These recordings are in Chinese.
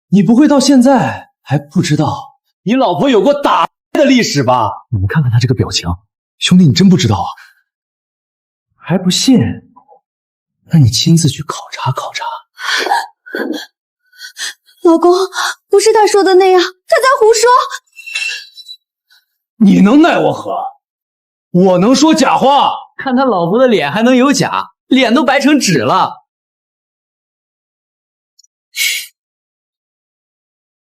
你不会到现在还不知道你老婆有过打的历史吧？你们看看他这个表情，兄弟，你真不知道啊？还不信？那你亲自去考察考察。老公，不是他说的那样，他在胡说。你能奈我何？我能说假话？看他老婆的脸还能有假？脸都白成纸了。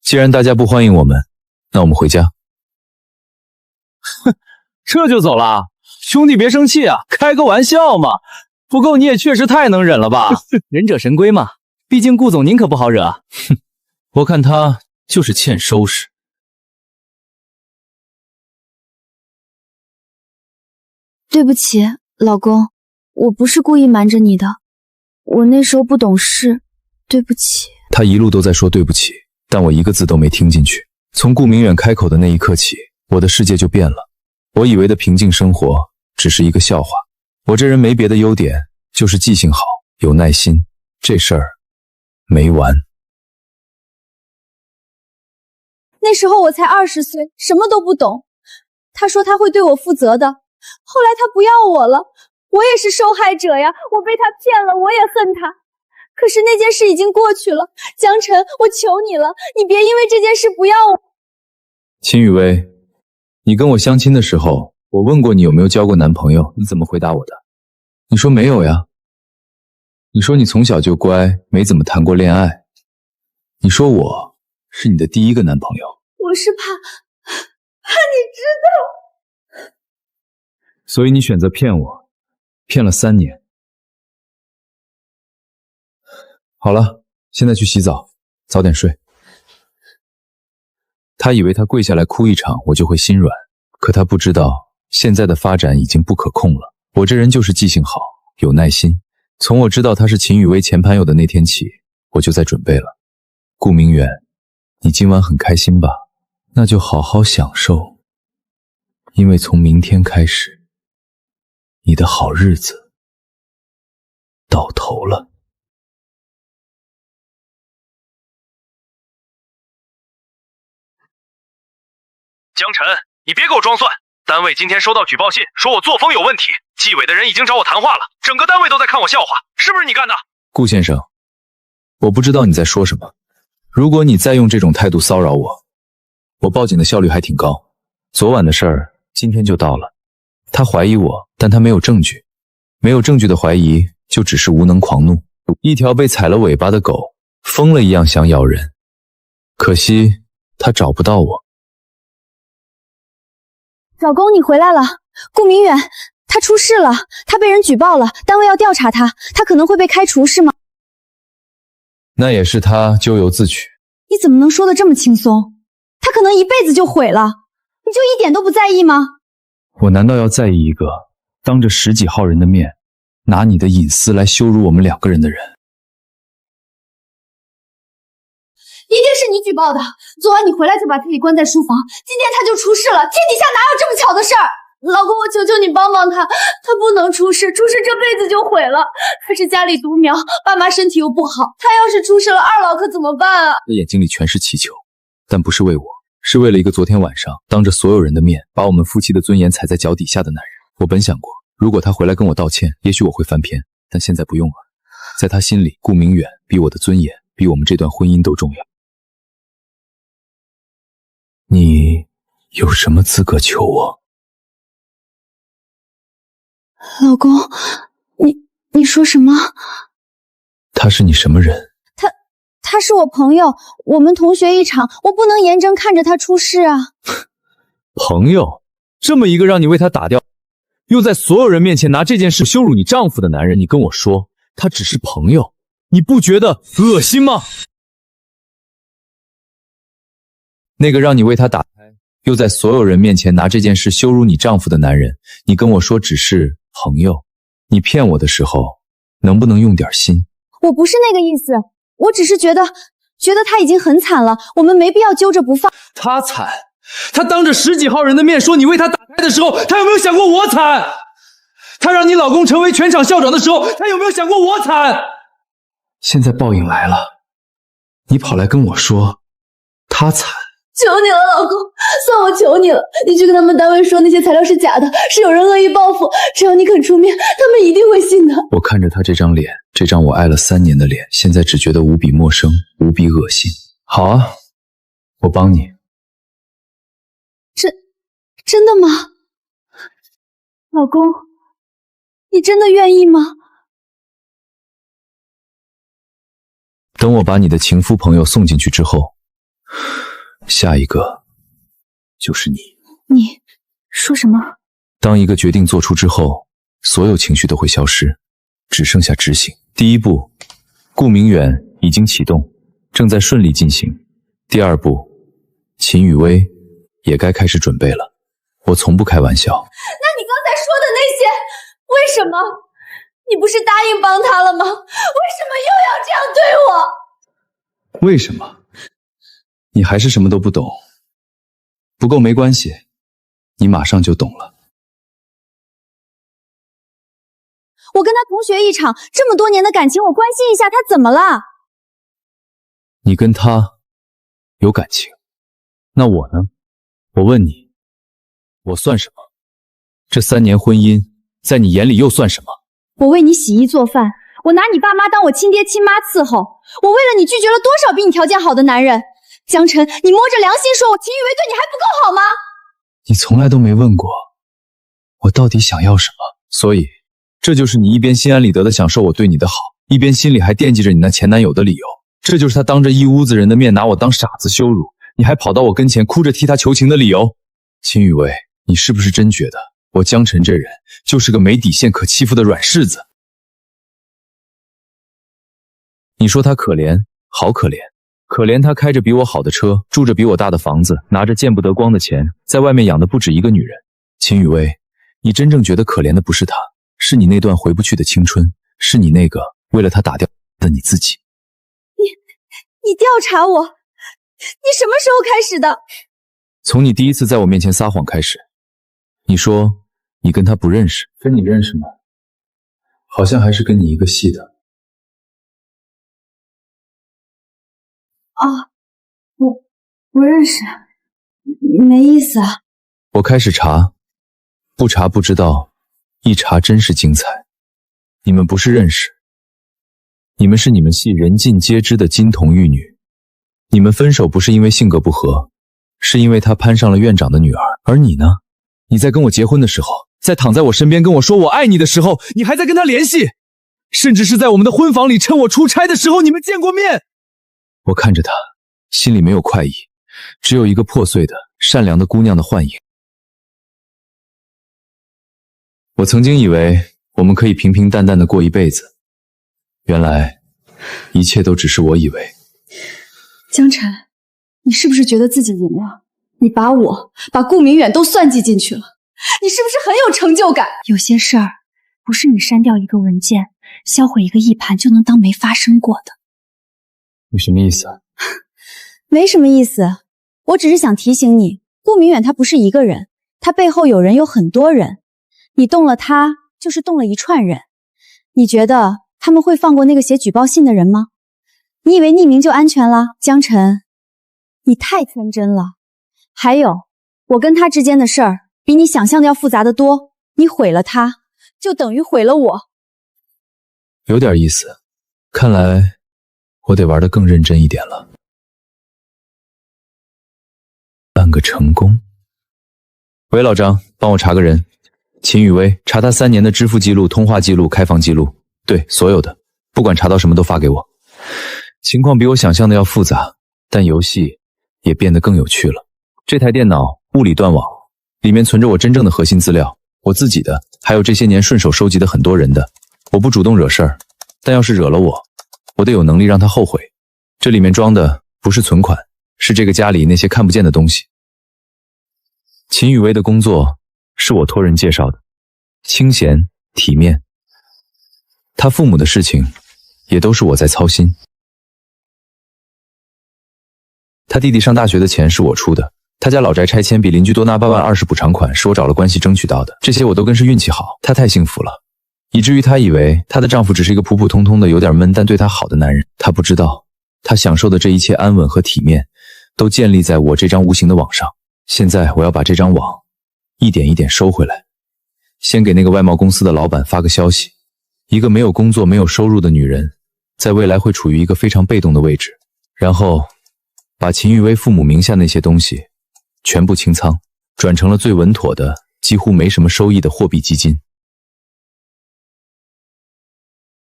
既然大家不欢迎我们，那我们回家。哼，这就走了？兄弟别生气啊，开个玩笑嘛。不过你也确实太能忍了吧？忍者神龟嘛，毕竟顾总您可不好惹。哼，我看他就是欠收拾。对不起，老公，我不是故意瞒着你的，我那时候不懂事，对不起。他一路都在说对不起，但我一个字都没听进去。从顾明远开口的那一刻起，我的世界就变了。我以为的平静生活只是一个笑话。我这人没别的优点，就是记性好，有耐心。这事儿没完。那时候我才20岁，什么都不懂。他说他会对我负责的，后来他不要我了，我也是受害者呀，我被他骗了，我也恨他。可是那件事已经过去了，江晨，我求你了，你别因为这件事不要我。秦雨薇，你跟我相亲的时候，我问过你有没有交过男朋友，你怎么回答我的？你说没有呀。你说你从小就乖，没怎么谈过恋爱。你说我是你的第一个男朋友。我是怕你知道。所以你选择骗我，骗了3年。好了，现在去洗澡，早点睡。他以为他跪下来哭一场，我就会心软，可他不知道，现在的发展已经不可控了。我这人就是记性好，有耐心。从我知道他是秦雨薇前男友的那天起，我就在准备了。顾明远，你今晚很开心吧？那就好好享受，因为从明天开始，你的好日子到头了。江晨，你别给我装蒜！单位今天收到举报信，说我作风有问题，纪委的人已经找我谈话了，整个单位都在看我笑话，是不是你干的？顾先生，我不知道你在说什么。如果你再用这种态度骚扰我，我报警的效率还挺高。昨晚的事儿，今天就到了。他怀疑我，但他没有证据。没有证据的怀疑，就只是无能狂怒。一条被踩了尾巴的狗，疯了一样想咬人。可惜，他找不到我。老公，你回来了。顾明远，他出事了，他被人举报了，单位要调查他，他可能会被开除，是吗？那也是他咎由自取。你怎么能说得这么轻松？他可能一辈子就毁了，你就一点都不在意吗？我难道要在意一个当着10几号人的面，拿你的隐私来羞辱我们2个人的人？一定是你举报的。昨晚你回来就把自己关在书房，今天他就出事了，天底下哪有这么巧的事儿？老公，我求求你帮帮他，他不能出事，出事这辈子就毁了。他是家里独苗，爸妈身体又不好，他要是出事了，二老可怎么办啊？我的眼睛里全是祈求，但不是为我，是为了一个昨天晚上当着所有人的面把我们夫妻的尊严踩在脚底下的男人。我本想过，如果他回来跟我道歉，也许我会翻篇，但现在不用了。在他心里，顾明远比我的尊严，比我们这段婚姻都重要。你有什么资格求我？老公，你说什么？他是你什么人？他是我朋友，我们同学一场，我不能眼睁看着他出事啊。朋友？这么一个让你为他打掉，又在所有人面前拿这件事羞辱你丈夫的男人，你跟我说他只是朋友，你不觉得恶心吗？那个让你为他打开，又在所有人面前拿这件事羞辱你丈夫的男人，你跟我说只是朋友，你骗我的时候能不能用点心？我不是那个意思，我只是觉得他已经很惨了，我们没必要揪着不放。他惨？他当着10几号人的面说你为他打开的时候，他有没有想过我惨？他让你老公成为全场校长的时候，他有没有想过我惨？现在报应来了，你跑来跟我说他惨。求你了，老公，算我求你了，你去跟他们单位说那些材料是假的，是有人恶意报复，只要你肯出面，他们一定会信的。我看着他这张脸，这张我爱了3年的脸，现在只觉得无比陌生，无比恶心。好啊，我帮你。真的吗？老公，你真的愿意吗？等我把你的情夫朋友送进去之后，下一个就是你。你说什么？当一个决定做出之后，所有情绪都会消失，只剩下执行。第一步，顾明远已经启动，正在顺利进行。第二步，秦雨薇也该开始准备了。我从不开玩笑。那你刚才说的那些，为什么？你不是答应帮他了吗？为什么又要这样对我？为什么？你还是什么都不懂。不够没关系，你马上就懂了。我跟他同学一场，这么多年的感情，我关心一下他怎么了？你跟他有感情，那我呢？我问你，我算什么？这3年婚姻，在你眼里又算什么？我为你洗衣做饭，我拿你爸妈当我亲爹亲妈伺候，我为了你拒绝了多少比你条件好的男人？江晨，你摸着良心说，我秦雨薇对你还不够好吗？你从来都没问过我到底想要什么，所以这就是你一边心安理得的享受我对你的好，一边心里还惦记着你那前男友的理由。这就是他当着一屋子人的面拿我当傻子羞辱，你还跑到我跟前哭着替他求情的理由。秦雨薇，你是不是真觉得我江晨这人就是个没底线可欺负的软柿子？你说他可怜，好可怜，可怜他开着比我好的车，住着比我大的房子，拿着见不得光的钱，在外面养的不止一个女人。秦雨薇，你真正觉得可怜的不是他，是你那段回不去的青春，是你那个为了他打掉的你自己。你调查我，你什么时候开始的？从你第一次在我面前撒谎开始。你说你跟他不认识，跟你认识吗？好像还是跟你一个系的。哦，我不认识，没意思啊。我开始查，不查不知道，一查真是精彩。你们不是认识，你们是你们系人尽皆知的金童玉女。你们分手不是因为性格不合，是因为他攀上了院长的女儿。而你呢？你在跟我结婚的时候，在躺在我身边跟我说我爱你的时候，你还在跟他联系，甚至是在我们的婚房里趁我出差的时候你们见过面。我看着他，心里没有快意，只有一个破碎的善良的姑娘的幻影。我曾经以为我们可以平平淡淡的过一辈子，原来一切都只是我以为。江晨，你是不是觉得自己赢了？你把顾明远都算计进去了，你是不是很有成就感？有些事儿不是你删掉一个文件，销毁一个E盘就能当没发生过的。你什么意思啊？没什么意思，我只是想提醒你，顾明远他不是一个人，他背后有人，有很多人。你动了他，就是动了一串人。你觉得他们会放过那个写举报信的人吗？你以为匿名就安全了？江晨，你太天真了。还有，我跟他之间的事儿比你想象的要复杂得多。你毁了他，就等于毁了我。有点意思，看来我得玩得更认真一点了。办个成功。喂，老张，帮我查个人。秦雨薇，查他3年的支付记录、通话记录、开房记录，对，所有的，不管查到什么都发给我。情况比我想象的要复杂，但游戏也变得更有趣了。这台电脑物理断网，里面存着我真正的核心资料，我自己的，还有这些年顺手收集的很多人的。我不主动惹事儿，但要是惹了我，我得有能力让他后悔。这里面装的不是存款，是这个家里那些看不见的东西。秦雨薇的工作是我托人介绍的，清闲体面。他父母的事情也都是我在操心。他弟弟上大学的钱是我出的，他家老宅拆迁比邻居多拿8万20补偿款是我找了关系争取到的，这些我都跟是运气好。他太幸福了，以至于她以为她的丈夫只是一个普普通通的有点闷但对她好的男人。她不知道他享受的这一切安稳和体面，都建立在我这张无形的网上。现在我要把这张网一点一点收回来。先给那个外贸公司的老板发个消息，一个没有工作没有收入的女人，在未来会处于一个非常被动的位置。然后把秦雨薇父母名下那些东西全部清仓，转成了最稳妥的几乎没什么收益的货币基金，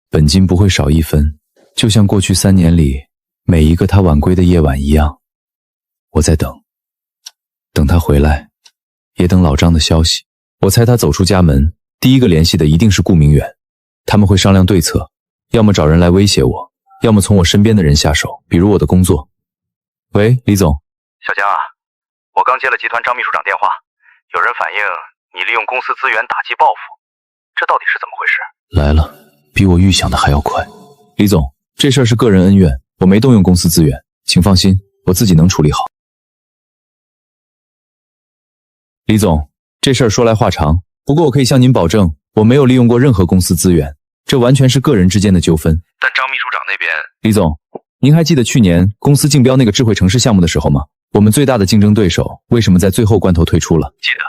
本金不会少一分，就像过去3年里每一个他晚归的夜晚一样。我在等他回来，也等老张的消息。我猜他走出家门，第一个联系的一定是顾明远，他们会商量对策，要么找人来威胁我，要么从我身边的人下手，比如我的工作。喂，李总。小江啊，我刚接了集团张秘书长电话，有人反映你利用公司资源打击报复，这到底是怎么回事？来了，比我预想的还要快。李总，这事儿是个人恩怨，我没动用公司资源，请放心，我自己能处理好。李总，这事儿说来话长，不过我可以向您保证，我没有利用过任何公司资源，这完全是个人之间的纠纷。但张秘书长那边……李总，您还记得去年公司竞标那个智慧城市项目的时候吗？我们最大的竞争对手为什么在最后关头退出了？记得，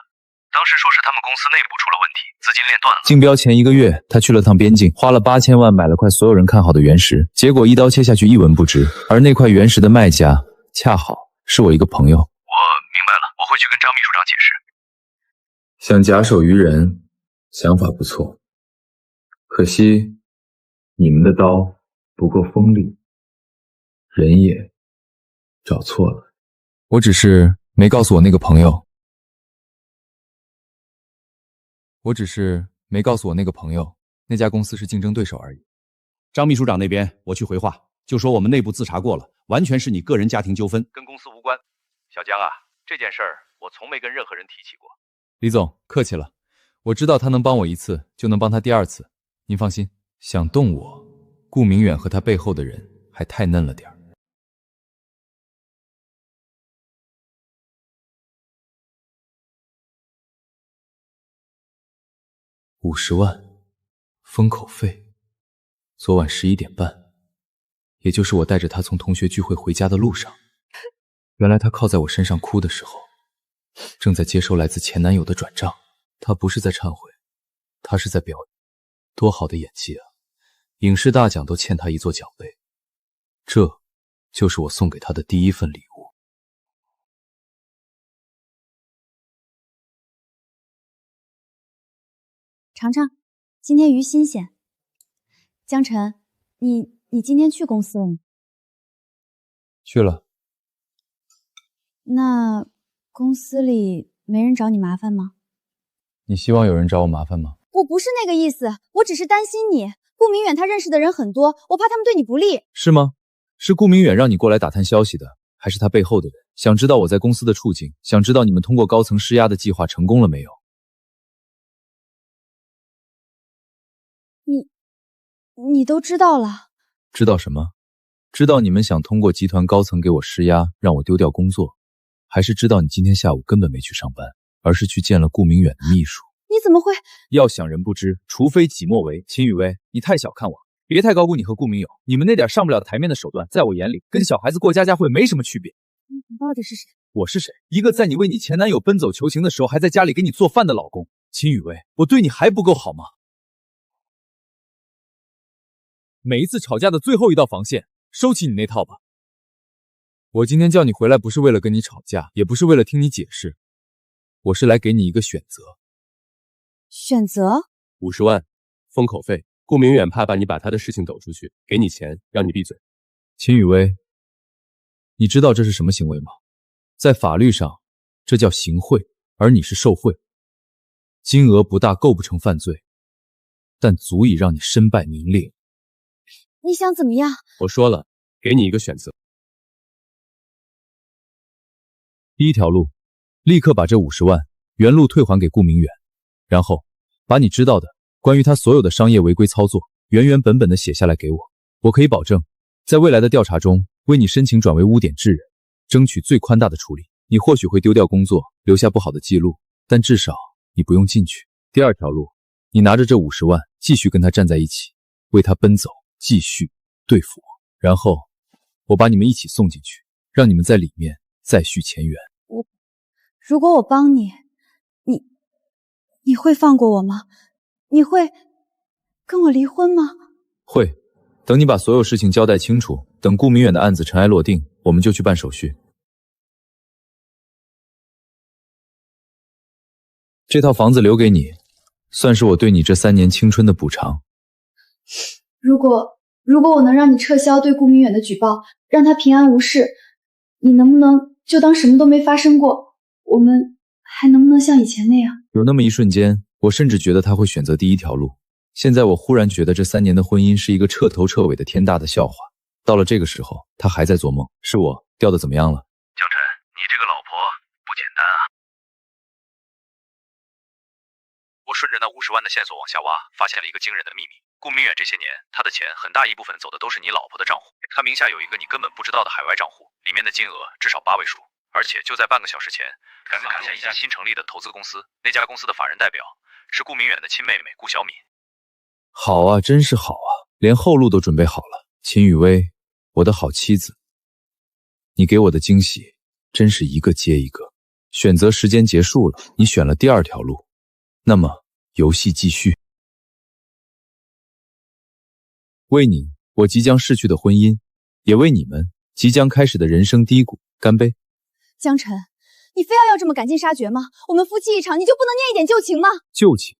当时说是他们公司内部出了问题，资金链断了。竞标前1个月，他去了趟边境，花了8000万买了块所有人看好的原石，结果一刀切下去一文不值，而那块原石的卖家恰好是我一个朋友。我明白了，我会去跟张秘书长解释。想假手于人，想法不错，可惜你们的刀不够锋利，人也找错了。我只是没告诉我那个朋友，那家公司是竞争对手而已。张秘书长那边我去回话，就说我们内部自查过了，完全是你个人家庭纠纷，跟公司无关。小江啊，这件事儿我从没跟任何人提起过。李总，客气了，我知道他能帮我1次，就能帮他第2次。您放心，想动我，顾明远和他背后的人还太嫩了点儿。50万，封口费。昨晚11点半，也就是我带着他从同学聚会回家的路上。原来他靠在我身上哭的时候，正在接受来自前男友的转账。他不是在忏悔，他是在表演。多好的演技啊！影视大奖都欠他一座奖杯。这就是我送给他的第1份礼物。尝尝，今天鱼新鲜。江晨，你今天去公司了吗？去了。那公司里没人找你麻烦吗？你希望有人找我麻烦吗？我不是那个意思，我只是担心你。顾明远他认识的人很多，我怕他们对你不利。是吗？是顾明远让你过来打探消息的，还是他背后的人？想知道我在公司的处境，想知道你们通过高层施压的计划成功了没有？你都知道了？知道什么？知道你们想通过集团高层给我施压，让我丢掉工作，还是知道你今天下午根本没去上班，而是去见了顾明远的秘书？你怎么会？要想人不知，除非己莫为。秦雨薇，你太小看我，别太高估你和顾明友，你们那点上不了台面的手段，在我眼里跟小孩子过家家会没什么区别。你到底是谁？我是谁？一个在你为你前男友奔走求情的时候，还在家里给你做饭的老公。秦雨薇，我对你还不够好吗？每一次吵架的最后一道防线，收起你那套吧。我今天叫你回来，不是为了跟你吵架，也不是为了听你解释，我是来给你一个选择。选择？50万，封口费。顾明远怕把你把他的事情抖出去，给你钱让你闭嘴。秦雨薇，你知道这是什么行为吗？在法律上，这叫行贿，而你是受贿。金额不大，构不成犯罪，但足以让你身败名裂。你想怎么样？我说了，给你一个选择。第一条路，立刻把这50万原路退还给顾明远，然后把你知道的关于他所有的商业违规操作原原本本的写下来给我。我可以保证，在未来的调查中为你申请转为污点致人，争取最宽大的处理。你或许会丢掉工作，留下不好的记录，但至少你不用进去。第二条路，你拿着这50万继续跟他站在一起，为他奔走，继续对付我。然后我把你们一起送进去，让你们在里面再续前缘。如果我帮你，你会放过我吗？你会跟我离婚吗？会，等你把所有事情交代清楚，等顾明远的案子尘埃落定，我们就去办手续。这套房子留给你，算是我对你这3年青春的补偿。如果我能让你撤销对顾明远的举报，让他平安无事，你能不能就当什么都没发生过？我们还能不能像以前那样？有那么一瞬间，我甚至觉得他会选择第一条路。现在我忽然觉得这3年的婚姻是一个彻头彻尾的天大的笑话。到了这个时候，他还在做梦。是我掉的怎么样了？江晨，你这个老婆不简单啊！我顺着那50万的线索往下挖，发现了一个惊人的秘密。顾明远这些年，他的钱很大一部分走的都是你老婆的账户，他名下有一个你根本不知道的海外账户，里面的金额至少8位数。而且就在半个小时前，赶马看下一家新成立的投资公司，那家公司的法人代表是顾明远的亲妹妹顾小敏。好啊，真是好啊，连后路都准备好了。秦雨薇，我的好妻子，你给我的惊喜真是一个接一个。选择时间结束了，你选了第2条路，那么游戏继续。为你我即将逝去的婚姻，也为你们即将开始的人生低谷干杯。江晨，你非要这么赶尽杀绝吗？我们夫妻一场，你就不能念一点旧情吗？旧情？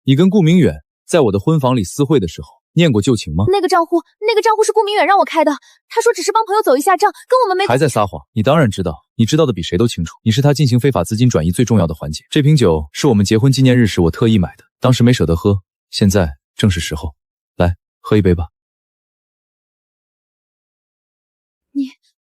你跟顾明远在我的婚房里私会的时候念过旧情吗？那个账户是顾明远让我开的，他说只是帮朋友走一下账，跟我们没。还在撒谎？你当然知道，你知道的比谁都清楚。你是他进行非法资金转移最重要的环节。这瓶酒是我们结婚纪念日时我特意买的，当时没舍得喝，现在正是时候，来喝一杯吧。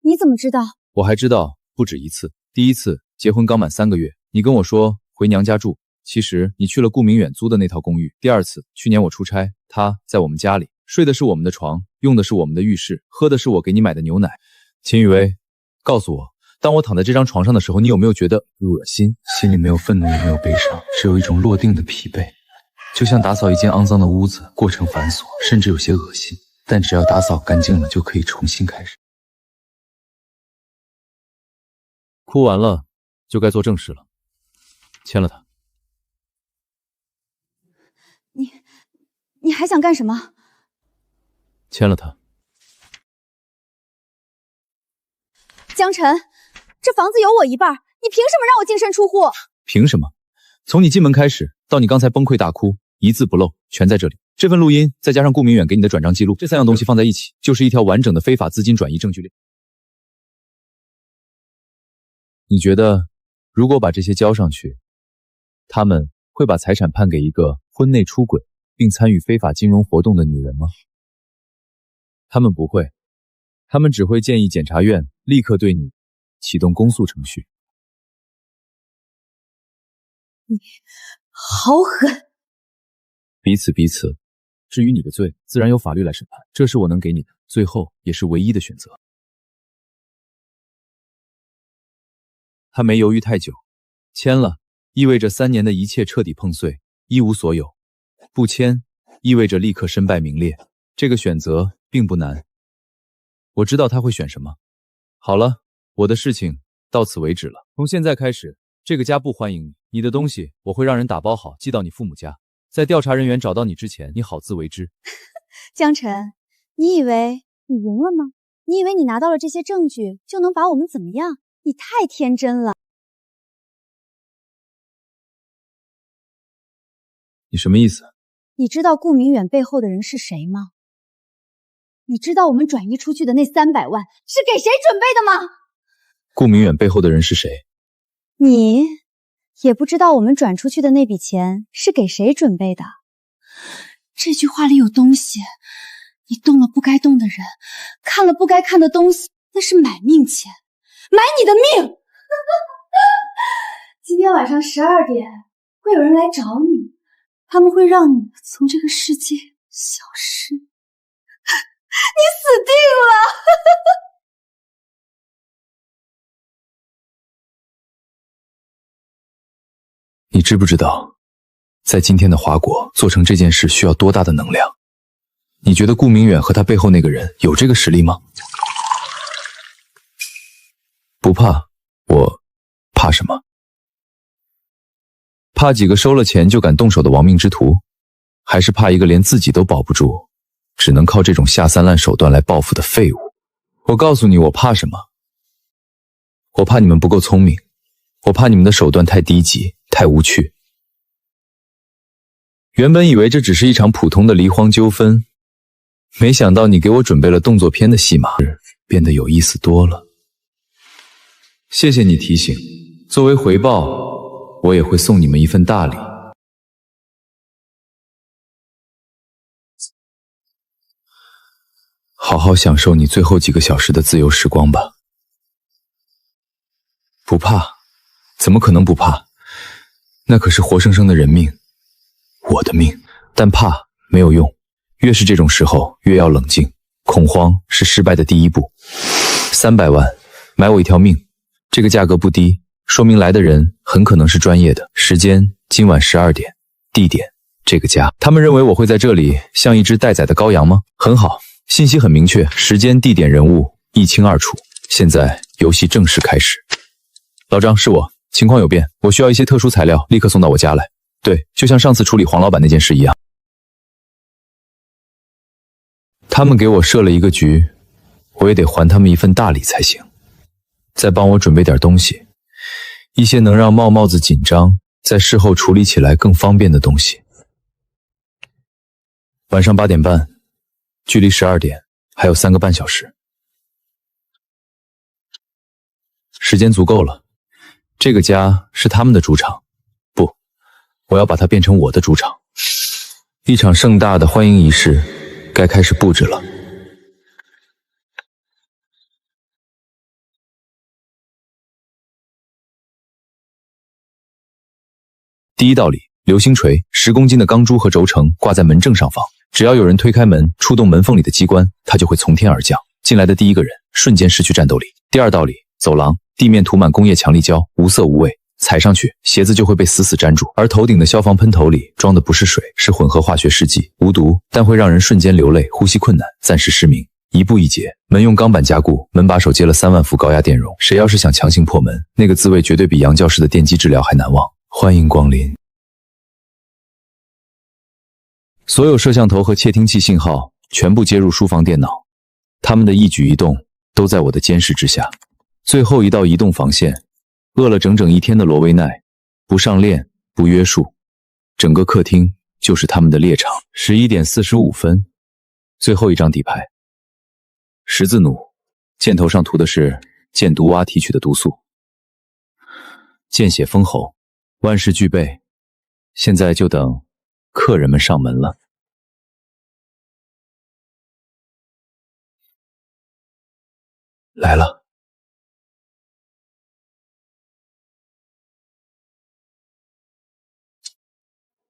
你怎么知道？我还知道不止一次。第一次结婚刚满3个月，你跟我说回娘家住，其实你去了顾明远租的那套公寓。第2次，去年我出差，他在我们家里睡的是我们的床，用的是我们的浴室，喝的是我给你买的牛奶。秦雨薇，告诉我，当我躺在这张床上的时候，你有没有觉得恶心？心里没有愤怒，也没有悲伤，只有一种落定的疲惫，就像打扫一间肮脏的屋子，过程繁琐，甚至有些恶心，但只要打扫干净了，就可以重新开始。哭完了，就该做正事了。签了它。你还想干什么？签了它。江晨，这房子有我一半，你凭什么让我净身出户？凭什么？从你进门开始，到你刚才崩溃大哭，一字不漏，全在这里。这份录音，再加上顾明远给你的转账记录，这3样东西放在一起，就是一条完整的非法资金转移证据链。你觉得，如果把这些交上去，他们会把财产判给一个婚内出轨并参与非法金融活动的女人吗？他们不会，他们只会建议检察院立刻对你启动公诉程序。你好狠！彼此。至于你的罪，自然由法律来审判，这是我能给你的最后也是唯一的选择。他没犹豫太久，签了意味着3年的一切彻底碰碎，一无所有；不签意味着立刻身败名裂。这个选择并不难，我知道他会选什么。好了，我的事情到此为止了。从现在开始，这个家不欢迎你，你的东西我会让人打包好寄到你父母家，在调查人员找到你之前，你好自为之。江晨，你以为你赢了吗？你以为你拿到了这些证据就能把我们怎么样？你太天真了。你什么意思？你知道顾明远背后的人是谁吗？你知道我们转移出去的那300万是给谁准备的吗？顾明远背后的人是谁？你也不知道我们转出去的那笔钱是给谁准备的。这句话里有东西，你动了不该动的人，看了不该看的东西，那是买命钱，买你的命。今天晚上12点会有人来找你，他们会让你从这个世界消失。你死定了！你知不知道，在今天的华国做成这件事需要多大的能量？你觉得顾明远和他背后那个人有这个实力吗？不怕，我怕什么？怕几个收了钱就敢动手的亡命之徒，还是怕一个连自己都保不住，只能靠这种下三滥手段来报复的废物？我告诉你，我怕什么？我怕你们不够聪明，我怕你们的手段太低级，太无趣。原本以为这只是一场普通的离荒纠纷，没想到你给我准备了动作片的戏码，变得有意思多了。谢谢你提醒，作为回报，我也会送你们一份大礼。好好享受你最后几个小时的自由时光吧。不怕？怎么可能不怕？那可是活生生的人命，我的命。但怕没有用，越是这种时候，越要冷静。恐慌是失败的第一步。300万，买我一条命。这个价格不低，说明来的人很可能是专业的。时间今晚12点，地点这个家。他们认为我会在这里像一只待宰的羔羊吗？很好，信息很明确，时间、地点、人物一清二楚。现在游戏正式开始。老张，是我，情况有变，我需要一些特殊材料，立刻送到我家来。对，就像上次处理黄老板那件事一样。他们给我设了一个局，我也得还他们一份大礼才行。再帮我准备点东西，一些能让帽子紧张，在事后处理起来更方便的东西。晚上8点半，距离12点还有3个半小时，时间足够了。这个家是他们的主场，不，我要把它变成我的主场。一场盛大的欢迎仪式该开始布置了。第一道理，流星锤10公斤的钢珠和轴承挂在门正上方，只要有人推开门，触动门缝里的机关，它就会从天而降。进来的第一个人瞬间失去战斗力。第二道理，走廊地面涂满工业强力胶，无色无味，踩上去鞋子就会被死死粘住。而头顶的消防喷头里装的不是水，是混合化学试剂，无毒，但会让人瞬间流泪，呼吸困难，暂时失明。一步一节，门用钢板加固，门把手接了3万伏高压电容。谁要是想强行破门，那个滋味绝对比杨教师的电击治疗还难忘。欢迎光临。所有摄像头和窃听器信号全部接入书房电脑，他们的一举一动都在我的监视之下。最后一道移动防线，饿了整整1天的罗威奈，不上链，不约束，整个客厅就是他们的猎场。11点45分，最后一张底牌，十字弩，箭头上涂的是箭毒蛙提取的毒素，见血封喉，万事俱备，现在就等客人们上门了。来了。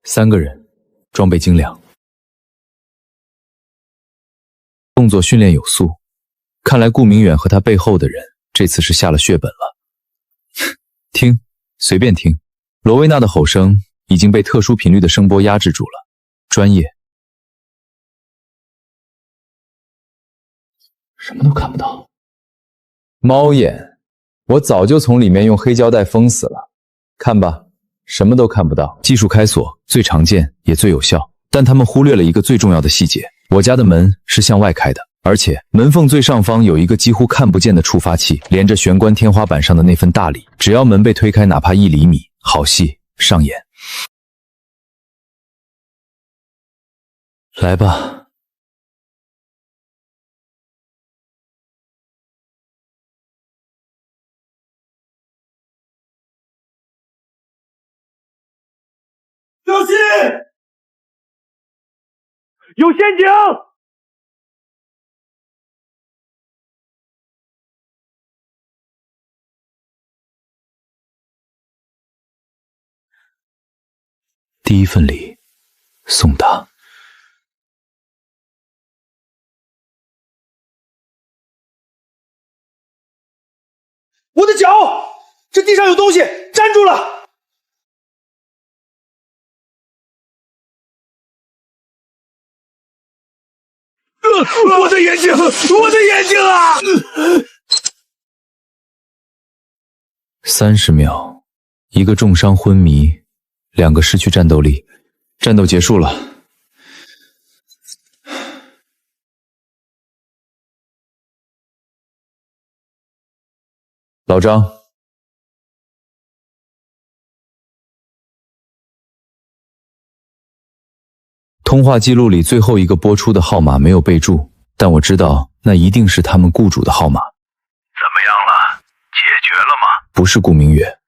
3个人，装备精良，动作训练有素，看来顾明远和他背后的人这次是下了血本了。听，随便听，罗威娜的吼声已经被特殊频率的声波压制住了，专业。什么都看不到。猫眼，我早就从里面用黑胶带封死了，看吧，什么都看不到。技术开锁最常见也最有效，但他们忽略了一个最重要的细节，我家的门是向外开的，而且门缝最上方有一个几乎看不见的触发器，连着玄关天花板上的那份大礼，只要门被推开哪怕1厘米，好戏上演。来吧。小心！有陷阱！第一份礼，送他。我的脚，这地上有东西粘住了。我的眼睛，我的眼睛啊！ 30秒，一个重伤昏迷，2个失去战斗力，战斗结束了。老张，通话记录里最后一个拨出的号码没有备注，但我知道那一定是他们雇主的号码。怎么样了？解决了吗？不是顾明远，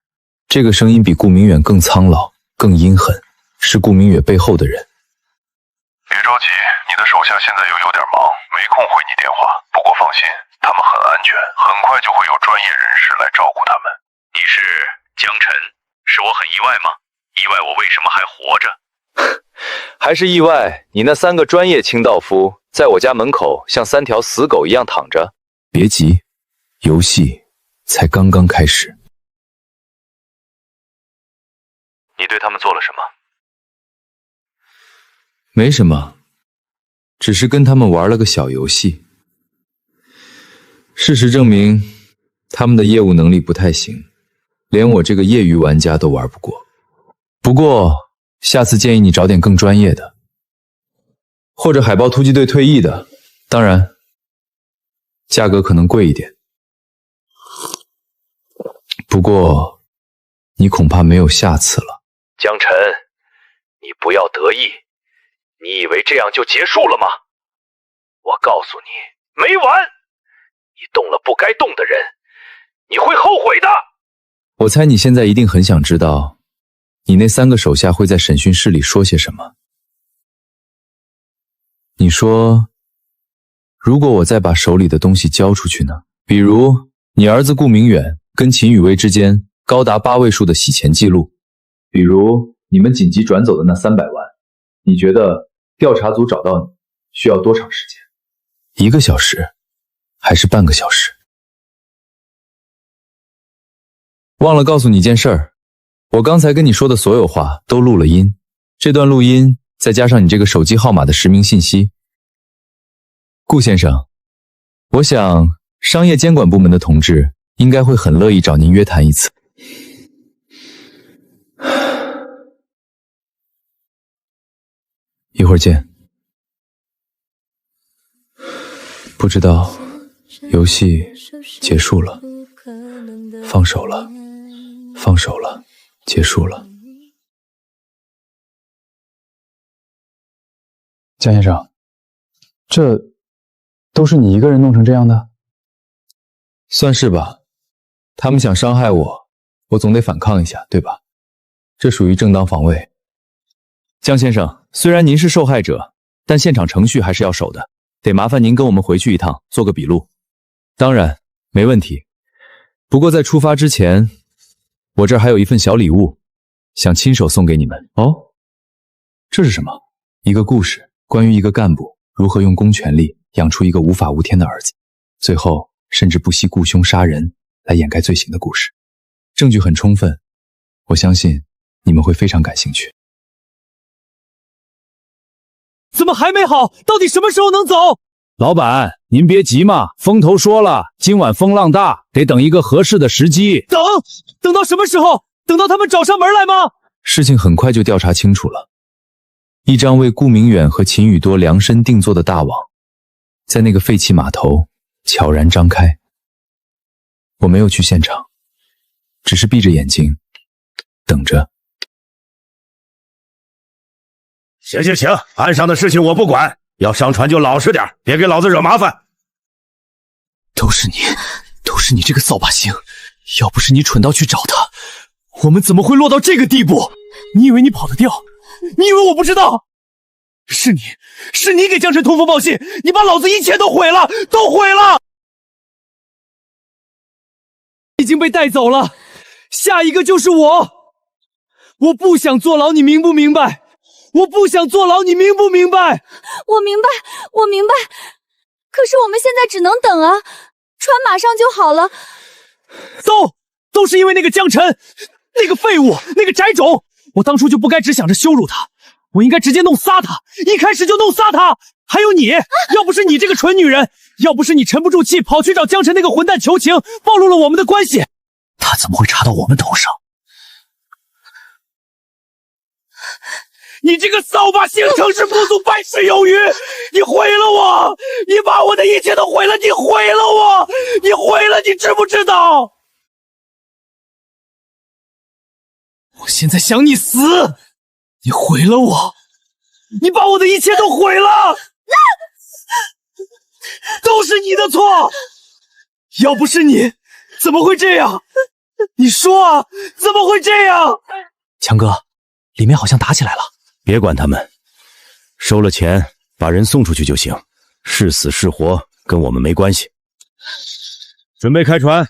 这个声音比顾明远更苍老，更阴狠，是顾明远背后的人。别着急，你的手下现在有点忙，没空回你电话。不过放心，他们很安全，很快就会有专业人士来照顾他们。你是江晨，是我很意外吗？意外我为什么还活着？还是意外，你那3个专业清道夫在我家门口像3条死狗一样躺着。别急，游戏才刚刚开始。你对他们做了什么？没什么，只是跟他们玩了个小游戏。事实证明，他们的业务能力不太行，连我这个业余玩家都玩不过。不过，下次建议你找点更专业的，或者海豹突击队退役的，当然，价格可能贵一点。不过，你恐怕没有下次了。江晨，你不要得意，你以为这样就结束了吗？我告诉你，没完！你动了不该动的人，你会后悔的。我猜你现在一定很想知道，你那3个手下会在审讯室里说些什么。你说，如果我再把手里的东西交出去呢？比如，你儿子顾明远跟秦雨薇之间高达8位数的洗钱记录，比如你们紧急转走的那300万，你觉得调查组找到你需要多长时间？1个小时，还是半个小时？忘了告诉你件事儿，我刚才跟你说的所有话都录了音，这段录音再加上你这个手机号码的实名信息。顾先生，我想商业监管部门的同志应该会很乐意找您约谈一次。一会儿见。不知道，游戏结束了，放手了，放手了，结束了。江先生，这都是你一个人弄成这样的？算是吧，他们想伤害我，我总得反抗一下，对吧？这属于正当防卫。江先生，虽然您是受害者，但现场程序还是要守的，得麻烦您跟我们回去一趟，做个笔录。当然，没问题。不过在出发之前，我这儿还有一份小礼物，想亲手送给你们。哦，这是什么？一个故事，关于一个干部如何用公权力养出一个无法无天的儿子，最后甚至不惜雇凶杀人来掩盖罪行的故事。证据很充分，我相信你们会非常感兴趣。怎么还没好？到底什么时候能走？老板，您别急嘛，风头说了，今晚风浪大，得等一个合适的时机。等到什么时候？等到他们找上门来吗？事情很快就调查清楚了。一张为顾明远和秦宇多量身定做的大网，在那个废弃码头悄然张开。我没有去现场，只是闭着眼睛等着。行，岸上的事情我不管，要上船就老实点，别给老子惹麻烦。都是你这个扫把星！要不是你蠢到去找他，我们怎么会落到这个地步？你以为你跑得掉？你以为我不知道？是你给江晨通风报信，你把老子一切都毁了，都毁了！已经被带走了，下一个就是我。我不想坐牢，你明不明白？我不想坐牢，你明不明白？我明白。可是我们现在只能等啊，船马上就好了。都是因为那个江晨，那个废物，那个宅种。我当初就不该只想着羞辱他，我应该直接弄死他，一开始就弄死他。还有你，要不是你这个蠢女人，要不是你沉不住气跑去找江晨那个混蛋求情，暴露了我们的关系，他怎么会查到我们头上？你这个扫把星成事不足败事有余，你毁了我，你把我的一切都毁了，你毁了我，你毁了，你知不知道？我现在想你死，你毁了我，你把我的一切都毁了，都是你的错，要不是你，怎么会这样？你说啊，怎么会这样？强哥，里面好像打起来了。别管他们，收了钱把人送出去就行，是死是活跟我们没关系。准备开船。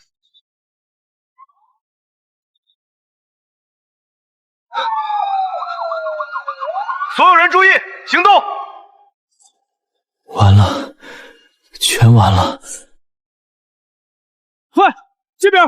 所有人注意，行动！完了，全完了。快，这边！